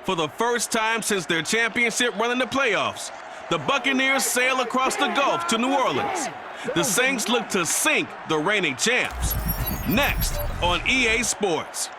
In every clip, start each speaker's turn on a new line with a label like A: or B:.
A: For the first time since their championship run in the playoffs, the Buccaneers sail across the Gulf to New Orleans. The Saints look to sink the reigning champs. Next on EA Sports.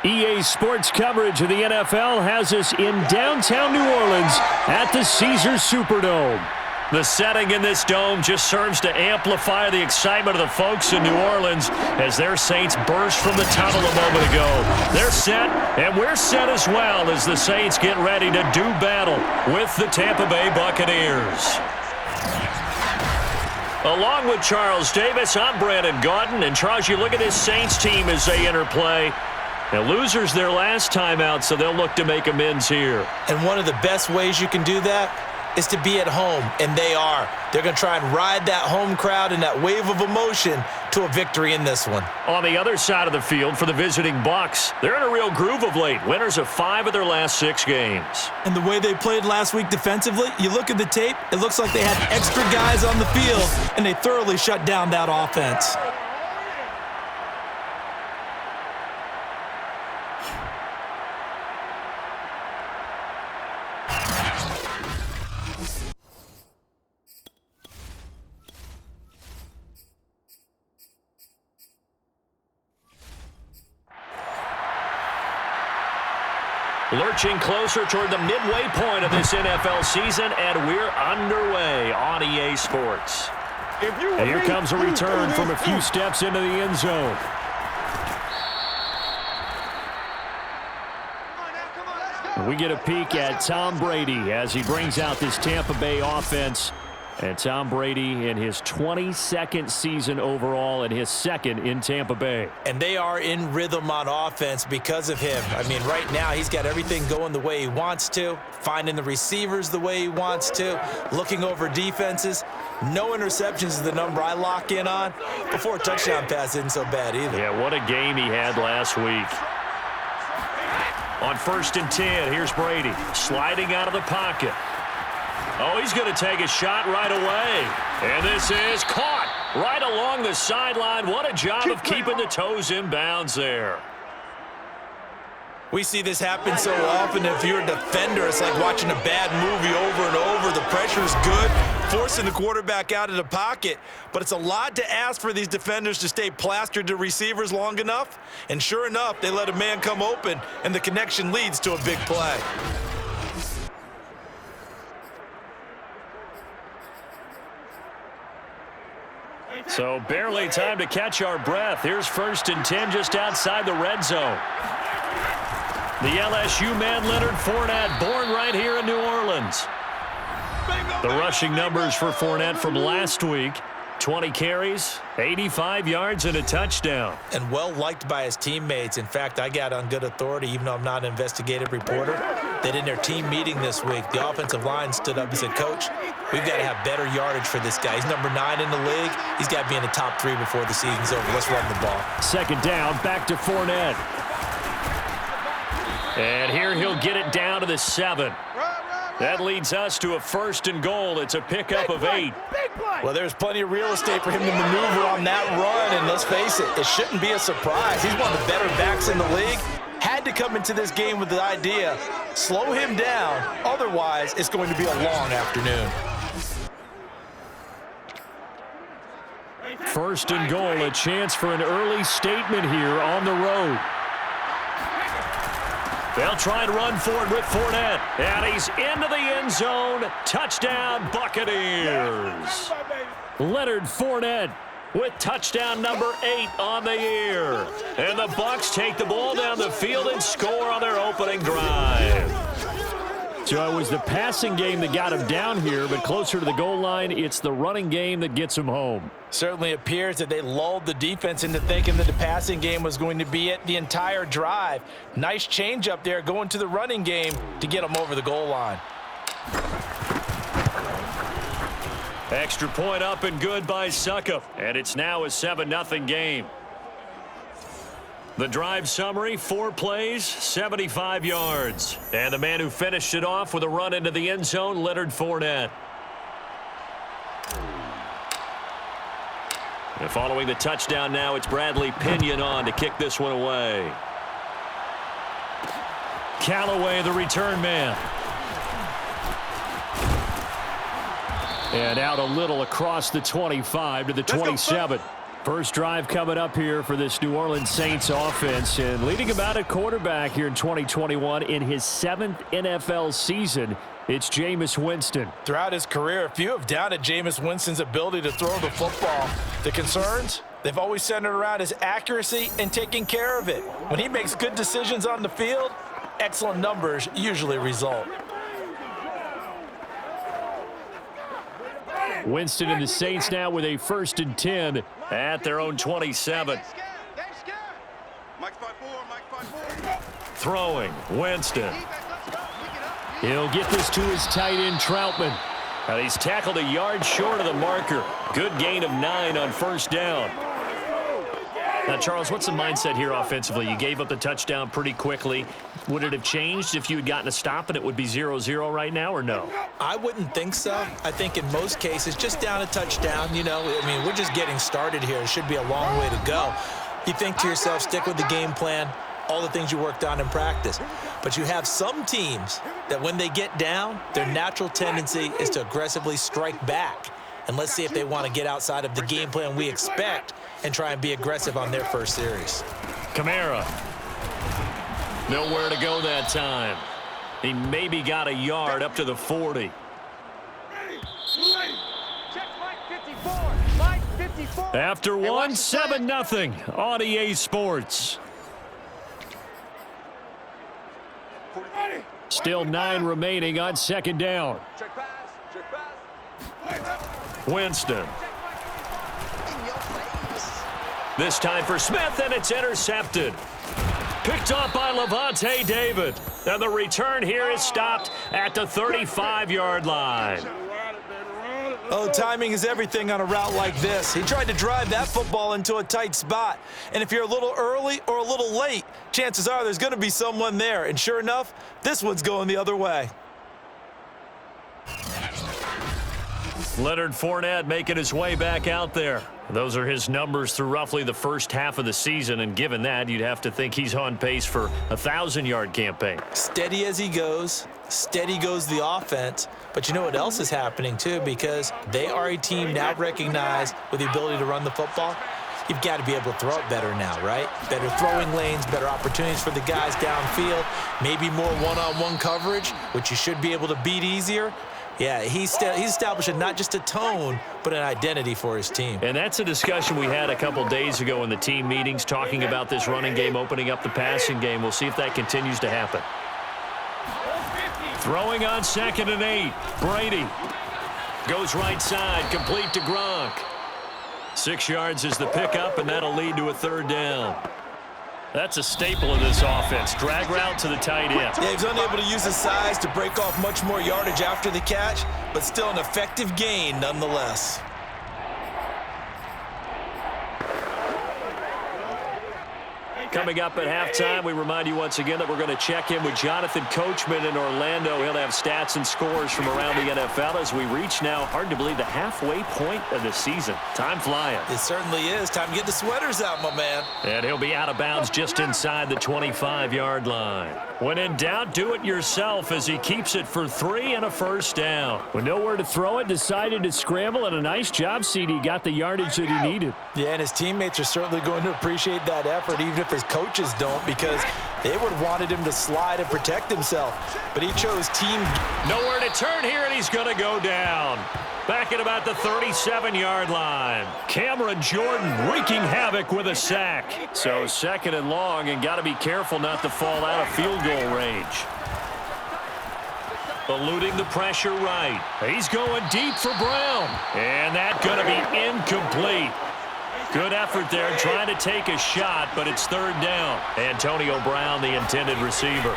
B: EA Sports coverage of the NFL has us in downtown New Orleans at the Caesars Superdome. The setting in this dome just serves to amplify the excitement of the folks in New Orleans as their Saints burst from the tunnel a moment ago. They're set, and we're set as well as the Saints get ready to do battle with the Tampa Bay Buccaneers. Along with Charles Davis, I'm Brandon Gaudin. And Charles, you look at this Saints team as they interplay. Now, losers their last time out, so they'll look to make amends here.
C: And one of the best ways you can do that is to be at home, and they are. They're going to try and ride that home crowd and that wave of emotion to a victory in this one.
B: On the other side of the field for the visiting Bucs, they're in a real groove of late. Winners of 5 of their last 6 games.
C: And the way they played last week defensively, you look at the tape, it looks like they had extra guys on the field, and they thoroughly shut down that offense.
B: Lurching closer toward the midway point of this NFL season, and we're underway on EA Sports. And here comes a return from a few steps into the end zone. We get a peek at Tom Brady as he brings out this Tampa Bay offense. And Tom Brady in his 22nd season overall and his 2nd in Tampa Bay.
C: And they are in rhythm on offense because of him. I mean, right now he's got everything going the way he wants to, finding the receivers the way he wants to, looking over defenses. No interceptions is the number I lock in on. Before a touchdown pass isn't so bad either.
B: Yeah, what a game he had last week. On 1st and 10, here's Brady sliding out of the pocket. Oh, he's going to take a shot right away. And this is caught right along the sideline. What a job of keeping the toes in bounds there.
C: We see this happen so often. If you're a defender, it's like watching a bad movie over and over. The pressure's good, forcing the quarterback out of the pocket. But it's a lot to ask for these defenders to stay plastered to receivers long enough. And sure enough, they let a man come open, and the connection leads to a big play.
B: So barely time to catch our breath. Here's 1st and 10 just outside the red zone. The LSU man Leonard Fournette, born right here in New Orleans. The rushing numbers for Fournette from last week: 20 carries, 85 yards, and a touchdown.
C: And well-liked by his teammates. In fact, I got on good authority, even though I'm not an investigative reporter, that in their team meeting this week, the offensive line stood up and said, "Coach, we've got to have better yardage for this guy. He's number 9 in the league. He's got to be in the top 3 before the season's over. Let's run the ball."
B: 2nd down, back to Fournette. And here he'll get it down to the 7. That leads us to a 1st and goal. It's a pickup of 8.
C: Well, there's plenty of real estate for him to maneuver on that run, and let's face it, it shouldn't be a surprise. He's one of the better backs in the league. Had to come into this game with the idea, slow him down, otherwise it's going to be a long afternoon.
B: 1st and goal, a chance for an early statement here on the road. They'll try and run for it with Fournette. And he's into the end zone. Touchdown, Buccaneers. Leonard Fournette with touchdown number 8 on the year. And the Bucs take the ball down the field and score on their opening drive. So it was the passing game that got him down here, but closer to the goal line, it's the running game that gets him home.
C: Certainly appears that they lulled the defense into thinking that the passing game was going to be it the entire drive. Nice change up there going to the running game to get them over the goal line.
B: Extra point up and good by Suckup. And it's now a 7-0 game. The drive summary: 4 plays, 75 yards. And the man who finished it off with a run into the end zone, Leonard Fournette. And following the touchdown now, it's Bradley Pinion on to kick this one away. Callaway, the return man. And out a little across the 25 to the 27. First drive coming up here for this New Orleans Saints offense. And leading about at quarterback here in 2021 in his 7th NFL season, it's Jameis Winston.
C: Throughout his career, few have doubted Jameis Winston's ability to throw the football. The concerns, they've always centered around his accuracy and taking care of it. When he makes good decisions on the field, excellent numbers usually result.
B: Winston and the Saints now with a 1st and 10 at their own 27. Throwing, Winston. He'll get this to his tight end, Troutman. And he's tackled a yard short of the marker. Good gain of 9 on 1st down. Now, Charles, what's the mindset here offensively? You gave up the touchdown pretty quickly. Would it have changed if you had gotten a stop and it would be 0-0 right now, or no?
C: I wouldn't think so. I think in most cases, just down a touchdown, you know, I mean, we're just getting started here. It should be a long way to go. You think to yourself, stick with the game plan, all the things you worked on in practice. But you have some teams that when they get down, their natural tendency is to aggressively strike back. And let's see if they want to get outside of the game plan we expect and try and be aggressive on their first series.
B: Kamara. Nowhere to go that time. He maybe got a yard up to the 40. After one, 7-0 on EA Sports. Still 9 remaining on 2nd down. Winston. This time for Smith, and it's intercepted. Picked up by Levante David. And the return here is stopped at the 35-yard line.
C: Oh, timing is everything on a route like this. He tried to drive that football into a tight spot. And if you're a little early or a little late, chances are there's going to be someone there. And sure enough, this one's going the other way.
B: Leonard Fournette making his way back out there. Those are his numbers through roughly the first half of the season, and given that, you'd have to think he's on pace for a 1,000-yard campaign.
C: Steady as he goes, steady goes the offense. But you know what else is happening, too, because they are a team now recognized with the ability to run the football. You've got to be able to throw it better now, right? Better throwing lanes, better opportunities for the guys downfield, maybe more one-on-one coverage, which you should be able to beat easier. Yeah, he's establishing not just a tone, but an identity for his team.
B: And that's a discussion we had a couple days ago in the team meetings, talking about this running game opening up the passing game. We'll see if that continues to happen. Throwing on 2nd and 8. Brady goes right side, complete to Gronk. 6 yards is the pickup, and that'll lead to a 3rd down. That's a staple of this offense. Drag route to the tight end.
C: Yeah, he's unable to use his size to break off much more yardage after the catch, but still an effective gain nonetheless.
B: Coming up at halftime, we remind you once again that we're going to check in with Jonathan Coachman in Orlando. He'll have stats and scores from around the NFL as we reach now, hard to believe, the halfway point of the season. Time flying.
C: It certainly is. Time to get the sweaters out, my man.
B: And he'll be out of bounds just inside the 25-yard line. When in doubt, do it yourself as he keeps it for 3 and a 1st down. With nowhere to throw it, decided to scramble, and a nice job, CD. Got the yardage that he needed.
C: Yeah, and his teammates are certainly going to appreciate that effort, even if his coaches don't, because they would have wanted him to slide and protect himself. But he chose team.
B: Nowhere to turn here, and he's going to go down. Back at about the 37-yard line. Cameron Jordan wreaking havoc with a sack. So 2nd and long, and got to be careful not to fall out of field goal range. Eluding the pressure right. He's going deep for Brown. And that's going to be incomplete. Good effort there, trying to take a shot, but it's 3rd down. Antonio Brown, the intended receiver.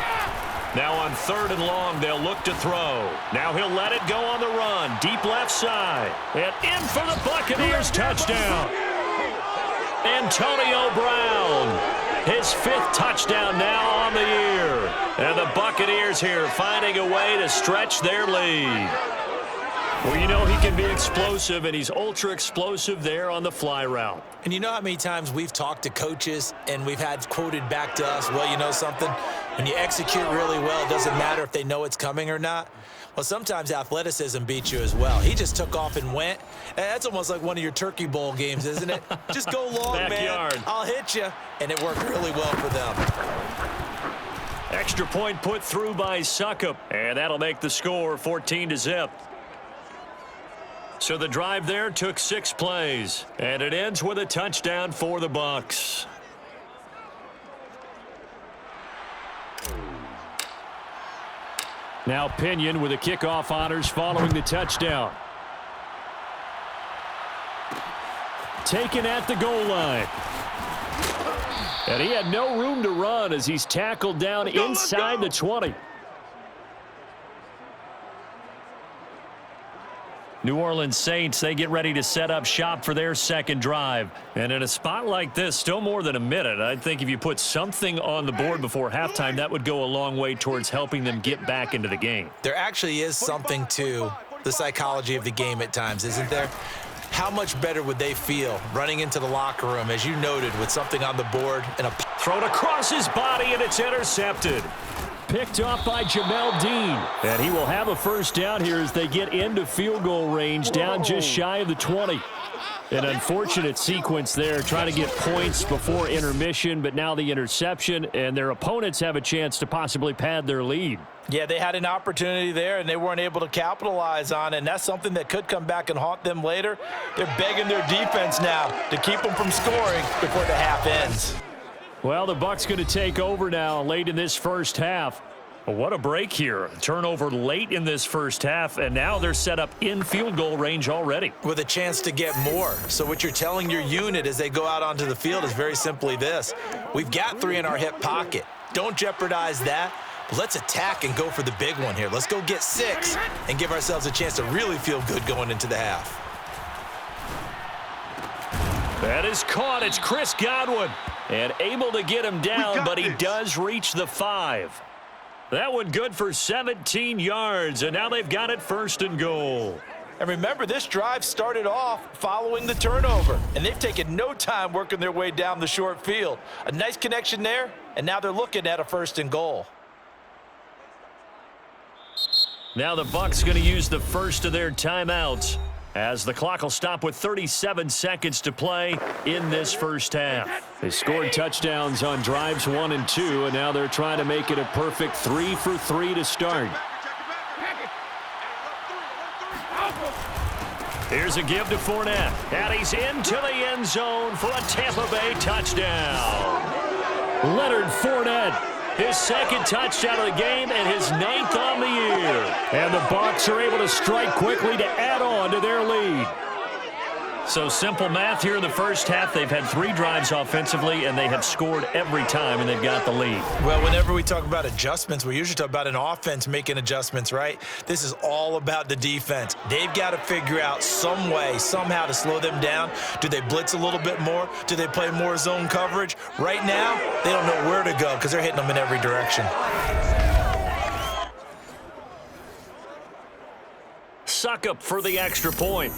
B: Now on 3rd and long, they'll look to throw. Now he'll let it go on the run. Deep left side. And in for the Buccaneers touchdown. Antonio Brown. His 5th touchdown now on the year. And the Buccaneers here finding a way to stretch their lead. Well, you know he can be explosive, and he's ultra explosive there on the fly route.
C: And you know how many times we've talked to coaches and we've had quoted back to us, well, you know something? When you execute really well, it doesn't matter if they know it's coming or not. Well, sometimes athleticism beats you as well. He just took off and went. And that's almost like one of your Turkey Bowl games, isn't it? Just go long,
B: Backyard.
C: man. I'll hit you. And it worked really well for them.
B: Extra point put through by Suckup, and that'll make the score 14-0. So the drive there took 6 plays, and it ends with a touchdown for the Bucs. Now Pinion with the kickoff honors following the touchdown. Taken at the goal line. And he had no room to run as he's tackled down inside the 20. New Orleans Saints, they get ready to set up shop for their second drive. And in a spot like this, still more than a minute, I think if you put something on the board before halftime, that would go a long way towards helping them get back into the game.
C: There actually is something to the psychology of the game at times, isn't there? How much better would they feel running into the locker room, as you noted, with something on the board and a
B: thrown across his body, and it's intercepted. Picked off by Jamel Dean. And he will have a first down here as they get into field goal range, down just shy of the 20. An unfortunate sequence there, trying to get points before intermission, but now the interception, and their opponents have a chance to possibly pad their lead.
C: Yeah, they had an opportunity there, and they weren't able to capitalize on it, and that's something that could come back and haunt them later. They're begging their defense now to keep them from scoring before the half ends.
B: Well, the Bucs going to take over now late in this first half. What a break here. Turnover late in this first half, and now they're set up in field goal range already.
C: With a chance to get more. So what you're telling your unit as they go out onto the field is very simply this. We've got 3 in our hip pocket. Don't jeopardize that. Let's attack and go for the big one here. Let's go get 6 and give ourselves a chance to really feel good going into the half.
B: That is caught. It's Chris Godwin. And able to get him down, but he does reach the 5. That one good for 17 yards, and now they've got it 1st and goal.
C: And remember, this drive started off following the turnover, and they've taken no time working their way down the short field. A nice connection there, and now they're looking at a 1st and goal.
B: Now the Bucs going to use the first of their timeouts, as the clock will stop with 37 seconds to play in this first half. They scored touchdowns on drives 1 and 2, and now they're trying to make it a perfect 3 for 3 to start. Here's a give to Fournette, and he's into the end zone for a Tampa Bay touchdown. Leonard Fournette, his 2nd touchdown of the game and his 9th on the year. And the Bucs are able to strike quickly to add on to their lead. So simple math here in the first half. They've had 3 drives offensively, and they have scored every time, and they've got the lead.
C: Well, whenever we talk about adjustments, we usually talk about an offense making adjustments, right? This is all about the defense. They've got to figure out some way, somehow to slow them down. Do they blitz a little bit more? Do they play more zone coverage? Right now, they don't know where to go because they're hitting them in every direction.
B: Suckup for the extra point.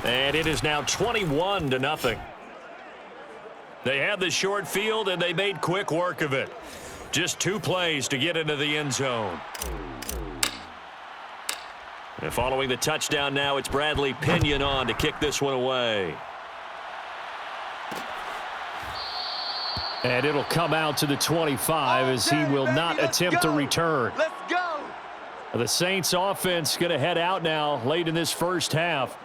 B: And it is now 21-0. They had the short field, and they made quick work of it. Just 2 plays to get into the end zone. And following the touchdown now, it's Bradley Pinion on to kick this one away. And it'll come out to the 25 as he will not attempt to return.
D: Let's go.
B: The Saints offense going to head out now late in this first half.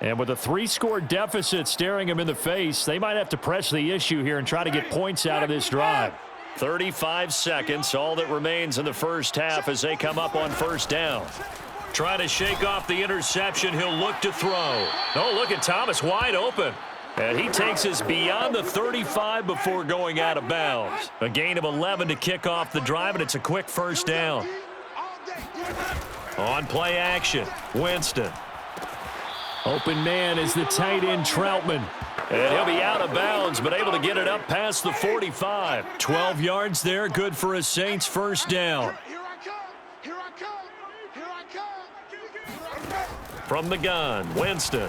B: And with a 3-score deficit staring him in the face, they might have to press the issue here and try to get points out of this drive. 35 seconds, all that remains in the first half as they come up on 1st down. Trying to shake off the interception, he'll look to throw. Oh, look at Thomas wide open. And he takes us beyond the 35 before going out of bounds. A gain of 11 to kick off the drive, and it's a quick 1st down. On play action, Winston. Open man is the tight end Troutman. And he'll be out of bounds, but able to get it up past the 45. 12 yards there, good for a Saints 1st down. from the gun. Winston.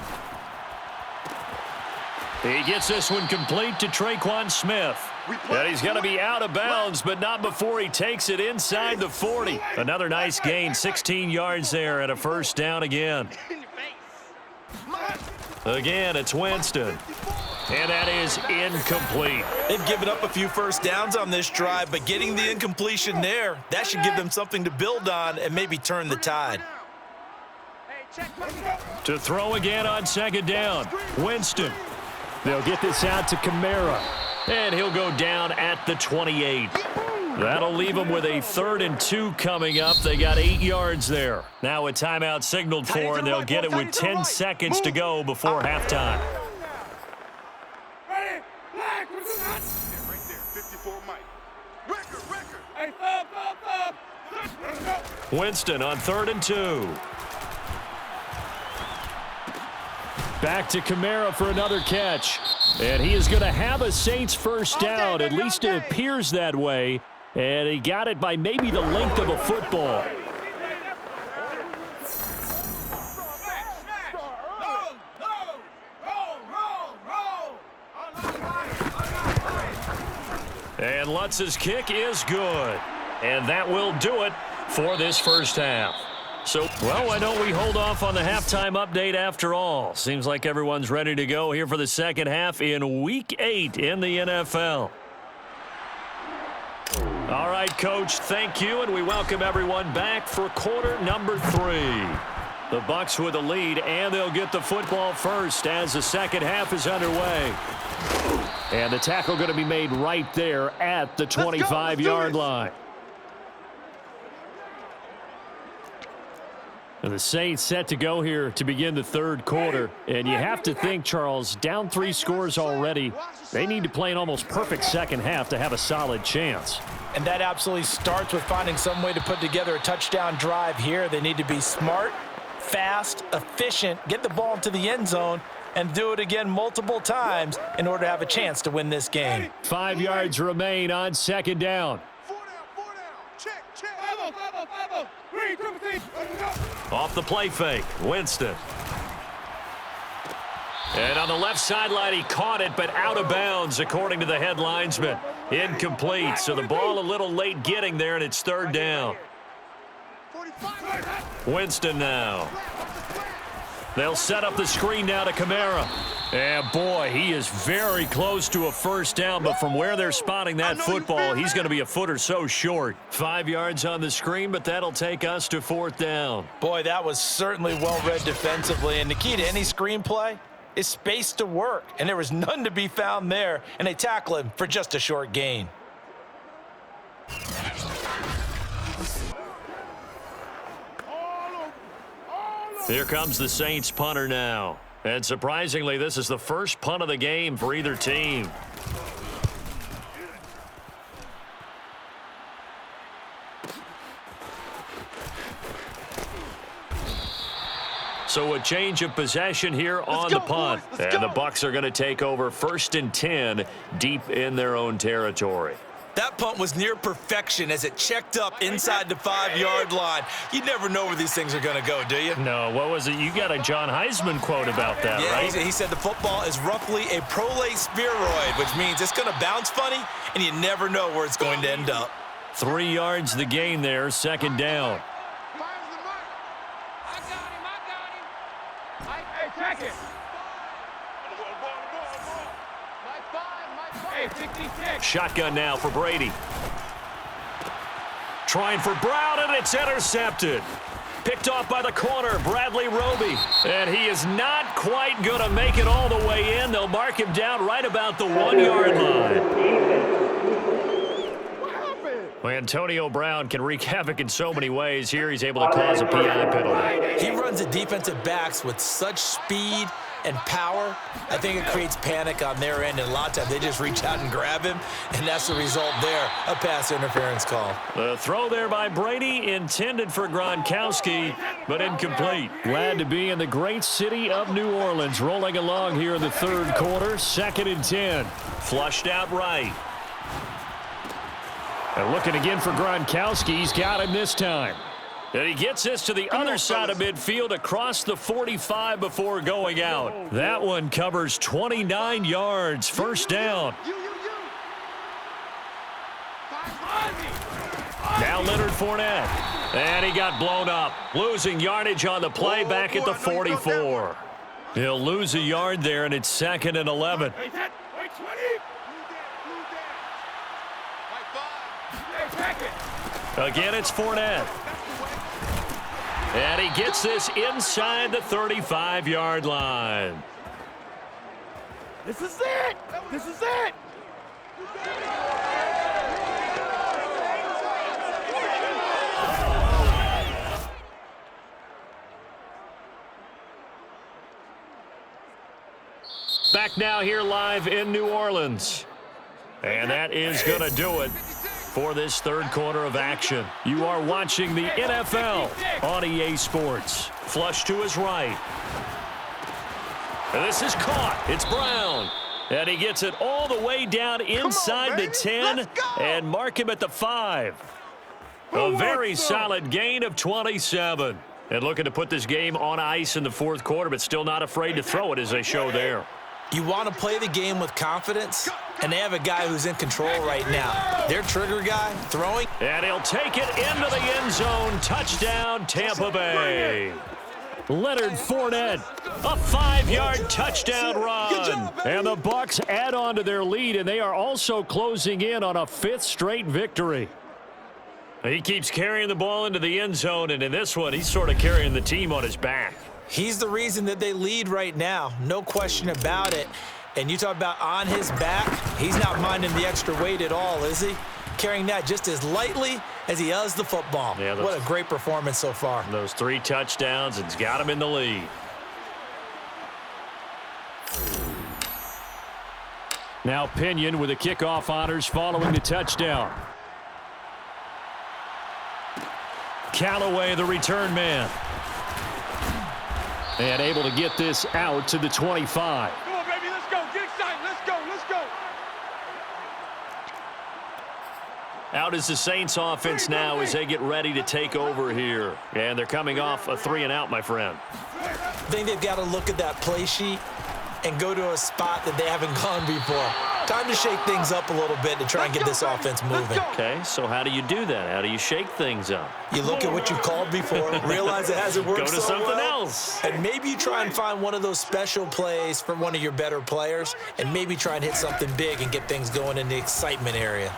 B: He gets this one complete to Traquan Smith. And he's going to be out of bounds, but not before he takes it inside the 40. Another nice gain, 16 yards there, and a first down again. Again, it's Winston. And that is incomplete.
C: They've given up a few first downs on this drive, but getting the incompletion there, that should give them something to build on and maybe turn the tide.
B: To throw again on second down. Winston. They'll get this out to Kamara. And he'll go down at the 28. That'll leave them with a 3rd and 2 coming up. They got 8 yards there. Now a timeout signaled for, and they'll get it with 10 seconds to go before halftime. Winston on 3rd and 2. Back to Kamara for another catch. And he is going to have a Saints first down. At least it appears that way. And he got it by maybe the length of a football. And Lutz's kick is good. And that will do it for this first half. So, well, why don't we hold off on the halftime update after all? Seems like everyone's ready to go here for the second half in Week 8 in the NFL. All right, Coach, thank you, and we welcome everyone back for quarter number 3. The Bucs with the lead, and they'll get the football first as the second half is underway. And the tackle going to be made right there at the 25-yard line. And the Saints set to go here to begin the third quarter. And you have to think, Charles, down 3 scores already. They need to play an almost perfect second half to have a solid chance.
C: And that absolutely starts with finding some way to put together a touchdown drive here. They need to be smart, fast, efficient, get the ball into the end zone, and do it again multiple times in order to have a chance to win this game.
B: 5 yards remain on second down. Off the play fake, Winston. And on the left sideline, he caught it, but out of bounds, according to the head linesman. Incomplete, so the ball a little late getting there, and it's 3rd down. Winston now. They'll set up the screen now to Kamara. And, boy, he is very close to a first down, but from where they're spotting that football, he's going to be a foot or so short. 5 yards on the screen, but that'll take us to 4th down.
C: Boy, that was certainly well-read defensively, and the key to any screenplay is space to work, and there was none to be found there, and they tackle him for just a short gain.
B: Here comes the Saints punter now. And surprisingly, this is the first punt of the game for either team. So a change of possession here on the punt. And the Bucs are going to take over 1st and 10 deep in their own territory.
C: That punt was near perfection as it checked up inside the 5-yard line. You never know where these things are going to go, do you?
B: No, what was it? You got a John Heisman quote about that, right?
C: He said the football is roughly a prolate spheroid, which means it's going to bounce funny, and you never know where it's going to end up.
B: 3 yards the gain there, 2nd down. Shotgun now for Brady. Trying for Brown, and it's intercepted. Picked off by the corner, Bradley Roby. And he is not quite going to make it all the way in. They'll mark him down right about the 1-yard line. Well, Antonio Brown can wreak havoc in so many ways. Here he's able to cause a PI penalty.
C: He runs the defensive backs with such speed and power. I think it creates panic on their end, and a lot of times they just reach out and grab him, and that's the result there, a pass interference call.
B: The throw there by Brady, intended for Gronkowski, but incomplete. Glad to be in the great city of New Orleans, rolling along here in the third quarter, 2nd and 10. Flushed out right. And looking again for Gronkowski. He's got him this time. And he gets this to the other side of midfield across the 45 before going out. That one covers 29 yards. First down. Now Leonard Fournette. And he got blown up. Losing yardage on the play back at the 44. He'll lose a yard there, and it's 2nd and 11. Again, it's Fournette. And he gets this inside the 35-yard line.
D: This is it! This is it!
B: Back now here live in New Orleans. And that is going to do it for this third quarter of action. You are watching the NFL on EA Sports. Flush to his right. And this is caught. It's Brown. And he gets it all the way down inside the 10 and mark him at the 5. A very solid gain of 27. And looking to put this game on ice in the fourth quarter, but still not afraid to throw it as they show there.
C: You want to play the game with confidence, and they have a guy who's in control right now. Their trigger guy throwing.
B: And he'll take it into the end zone. Touchdown, Tampa Bay. Leonard Fournette, a 5-yard touchdown run. And the Bucs add on to their lead, and they are also closing in on a 5th straight victory. He keeps carrying the ball into the end zone, and in this one, he's sort of carrying the team on his back.
C: He's the reason that they lead right now, no question about it. And you talk about on his back, he's not minding the extra weight at all, is he? Carrying that just as lightly as he does the football. Yeah, what a great performance so far.
B: Those 3 touchdowns, it's got him in the lead. Now Pinion with the kickoff honors following the touchdown. Callaway, the return man. And able to get this out to the 25.
D: Come on, baby, let's go. Get excited. Let's go. Let's go.
B: Out is the Saints offense now as they get ready to take over here. And they're coming off a 3-and-out, my friend.
C: I think they've got to look at that play sheet and go to a spot that they haven't gone before. Time to shake things up a little bit to try and get this offense moving.
B: Okay, so how do you do that? How do you shake things up?
C: You look at what you called before, realize it hasn't worked so well.
B: Go to something else.
C: And maybe you try and find one of those special plays from one of your better players, and maybe try and hit something big and get things going in the excitement area.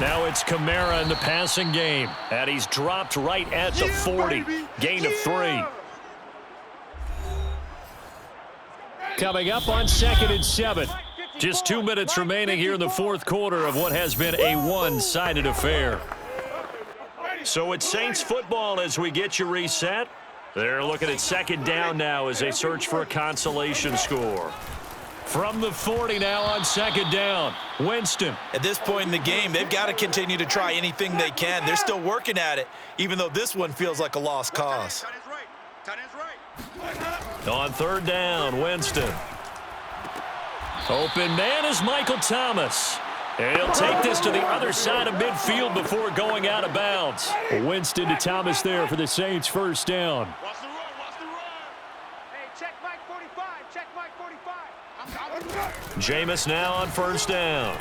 B: Now it's Kamara in the passing game. And he's dropped right at the 40. Gain of 3. Coming up on 2nd and 7. Just 2 minutes remaining here in the fourth quarter of what has been a one-sided affair. So it's Saints football as we get you reset. They're looking at 2nd down now as they search for a consolation score. From the 40 now on 2nd down. Winston.
C: At this point in the game, they've got to continue to try anything they can. They're still working at it, even though this one feels like a lost cause.
B: On 3rd down, Winston. Open man is Michael Thomas. And he'll take this to the other side of midfield before going out of bounds. Winston to Thomas there for the Saints' first down.
D: Watch the run. Hey, check Mike 45. Check Mike 45.
B: Jameis now on 1st down.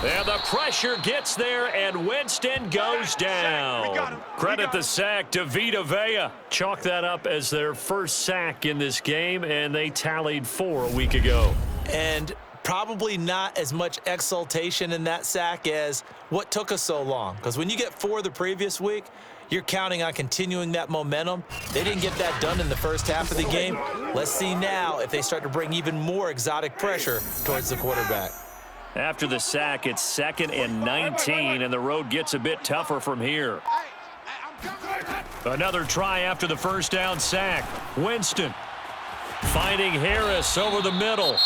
B: And the pressure gets there, and Winston goes down. Credit the sack to Vita Vea. Chalk that up as their first sack in this game, and they tallied 4 a week ago.
C: And probably not as much exultation in that sack as what took us so long. Because when you get 4 the previous week, you're counting on continuing that momentum. They didn't get that done in the first half of the game. Let's see now if they start to bring even more exotic pressure towards the quarterback.
B: After the sack, it's 2nd and 19, and the road gets a bit tougher from here. Another try after the first down sack. Winston finding Harris over the middle.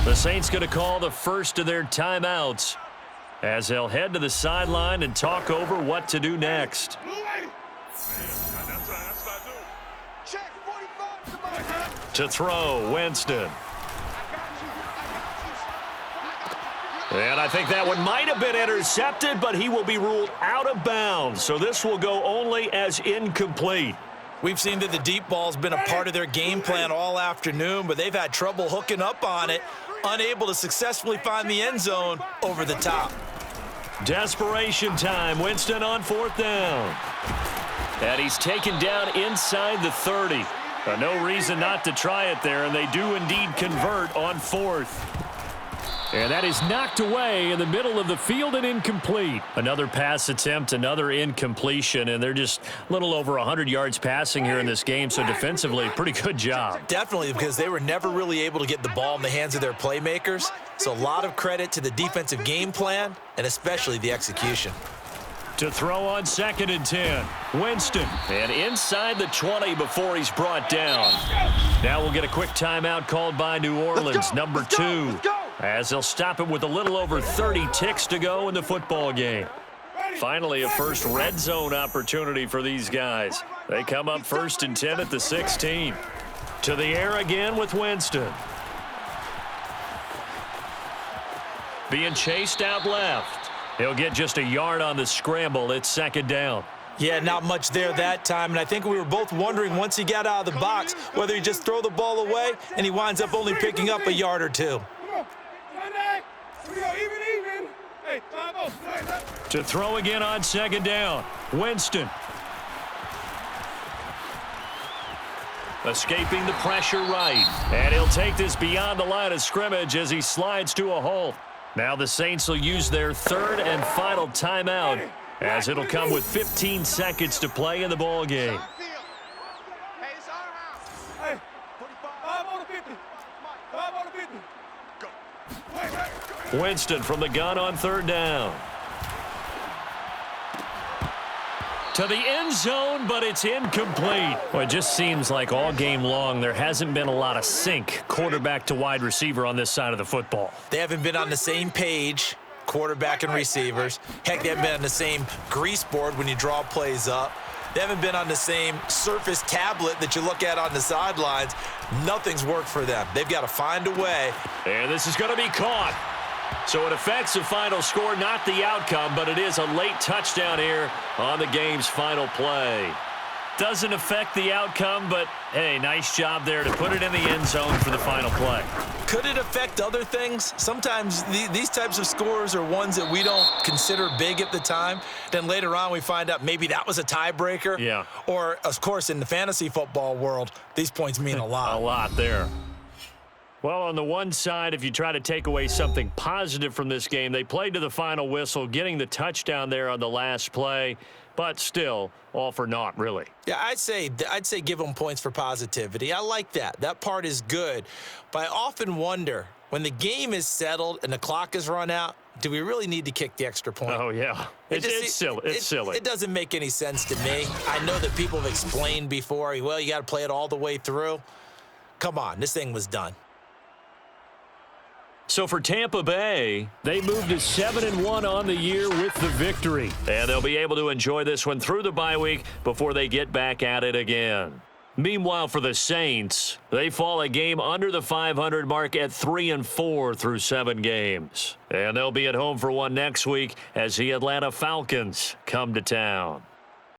B: The Saints going to call the first of their timeouts as they'll head to the sideline and talk over what to do next. To throw, Winston. And I think that one might have been intercepted, but he will be ruled out of bounds. So this will go only as incomplete.
C: We've seen that the deep ball's been a part of their game plan all afternoon, but they've had trouble hooking up on it, unable to successfully find the end zone over the top.
B: Desperation time. Winston on 4th down. And he's taken down inside the 30. No reason not to try it there, and they do indeed convert on 4th. And that is knocked away in the middle of the field and incomplete. Another pass attempt, another incompletion, and they're just a little over 100 yards passing here in this game, so defensively, pretty good job.
C: Definitely, because they were never really able to get the ball in the hands of their playmakers, so a lot of credit to the defensive game plan and especially the execution.
B: To throw on 2nd and 10, Winston, and inside the 20 before he's brought down. Now we'll get a quick timeout called by New Orleans, number 2. As they'll stop it with a little over 30 ticks to go in the football game. Finally, a first red zone opportunity for these guys. They come up 1st and 10 at the 16. To the air again with Winston. Being chased out left. He'll get just a yard on the scramble. It's 2nd down.
C: Yeah, not much there that time, and I think we were both wondering once he got out of the box whether he just throw the ball away and he winds up only picking up a yard or two.
B: To throw again on 2nd down, Winston. Escaping the pressure right. And he'll take this beyond the line of scrimmage as he slides to a halt. Now the Saints will use their 3rd and final timeout as it'll come with 15 seconds to play in the ball game.
D: Hey, it's our house. Hey, 45 on the 50. 5 on the 50. Go.
B: Winston from the gun on 3rd down. To the end zone, but it's incomplete. Well, it just seems like all game long there hasn't been a lot of sync quarterback to wide receiver on this side of the football.
C: They haven't been on the same page, quarterback and receivers. Heck, they haven't been on the same grease board when you draw plays up. They haven't been on the same Surface tablet that you look at on the sidelines. Nothing's worked for them. They've got to find a way.
B: And this is going to be caught. So it affects the final score, not the outcome, but it is a late touchdown here on the game's final play. Doesn't affect the outcome, but, hey, nice job there to put it in the end zone for the final play.
C: Could it affect other things? Sometimes these types of scores are ones that we don't consider big at the time. Then later on we find out maybe that was a tiebreaker.
B: Yeah.
C: Or, of course, in the fantasy football world, these points mean a lot.
B: A lot there. Well, on the one side, if you try to take away something positive from this game, they played to the final whistle, getting the touchdown there on the last play, but still, all for naught, really.
C: Yeah, I'd say give them points for positivity. I like that. That part is good. But I often wonder, when the game is settled and the clock is run out, do we really need to kick the extra point?
B: Oh, yeah. It's silly. It's silly.
C: It doesn't make any sense to me. I know that people have explained before, well, you got to play it all the way through. Come on, this thing was done.
B: So for Tampa Bay, they moved to 7-1 on the year with the victory. And they'll be able to enjoy this one through the bye week before they get back at it again. Meanwhile, for the Saints, they fall a game under the 500 mark at 3-4 through 7 games. And they'll be at home for one next week as the Atlanta Falcons come to town.